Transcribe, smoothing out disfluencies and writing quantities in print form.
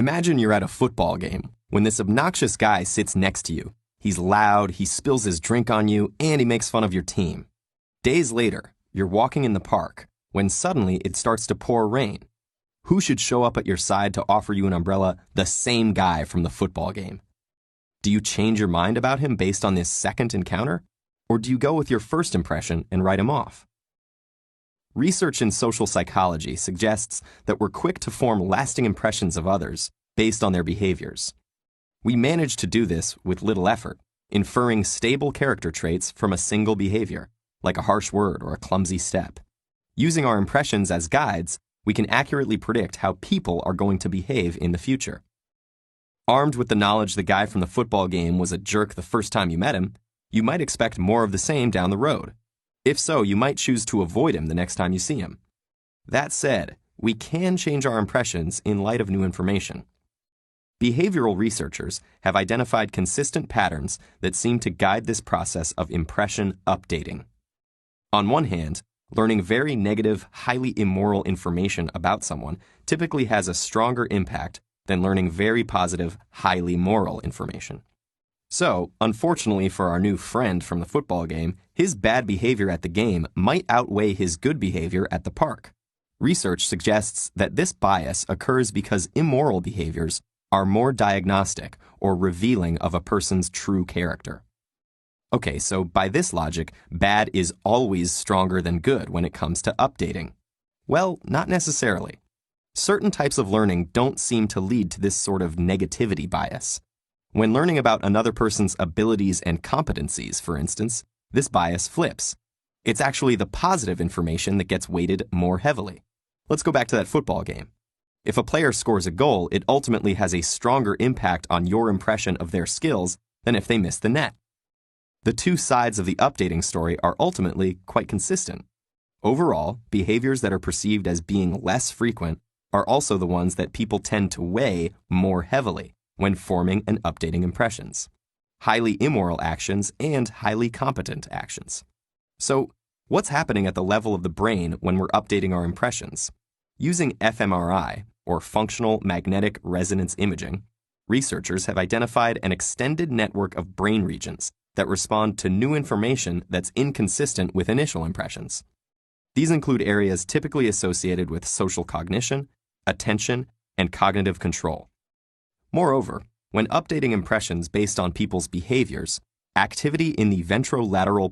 Imagine you're at a football game when this obnoxious guy sits next to you. He's loud, he spills his drink on you, and he makes fun of your team. Days later, you're walking in the park when suddenly it starts to pour rain. Who should show up at your side to offer you an umbrella? The same guy from the football game. Do you change your mind about him based on this second encounter? Or do you go with your first impression and write him off? Research in social psychology suggests that we're quick to form lasting impressions of others based on their behaviors. We manage to do this with little effort, inferring stable character traits from a single behavior, like a harsh word or a clumsy step. Using our impressions as guides, we can accurately predict how people are going to behave in the future. Armed with the knowledge the guy from the football game was a jerk the first time you met him, you might expect more of the same down the road. If so, you might choose to avoid him the next time you see him. That said, we can change our impressions in light of new information. Behavioral researchers have identified consistent patterns that seem to guide this process of impression updating. On one hand, learning very negative, highly immoral information about someone typically has a stronger impact than learning very positive, highly moral information. So, unfortunately for our new friend from the football game, his bad behavior at the game might outweigh his good behavior at the park. Research suggests that this bias occurs because immoral behaviors are more diagnostic or revealing of a person's true character. Okay, so by this logic, bad is always stronger than good when it comes to updating. Well, not necessarily. Certain types of learning don't seem to lead to this sort of negativity bias. When learning about another person's abilities and competencies, for instance, this bias flips. It's actually the positive information that gets weighted more heavily. Let's go back to that football game. If a player scores a goal, it ultimately has a stronger impact on your impression of their skills than if they miss the net. The two sides of the updating story are ultimately quite consistent. Overall, behaviors that are perceived as being less frequent are also the ones that people tend to weigh more heavily when forming and updating impressions. Highly immoral actions and highly competent actions. So, what's happening at the level of the brain when we're updating our impressions? Using fMRI, or functional magnetic resonance imaging, researchers have identified an extended network of brain regions that respond to new information that's inconsistent with initial impressions. These include areas typically associated with social cognition, attention, and cognitive control. Moreover, when updating impressions based on people's behaviors, activity in the ventrolateral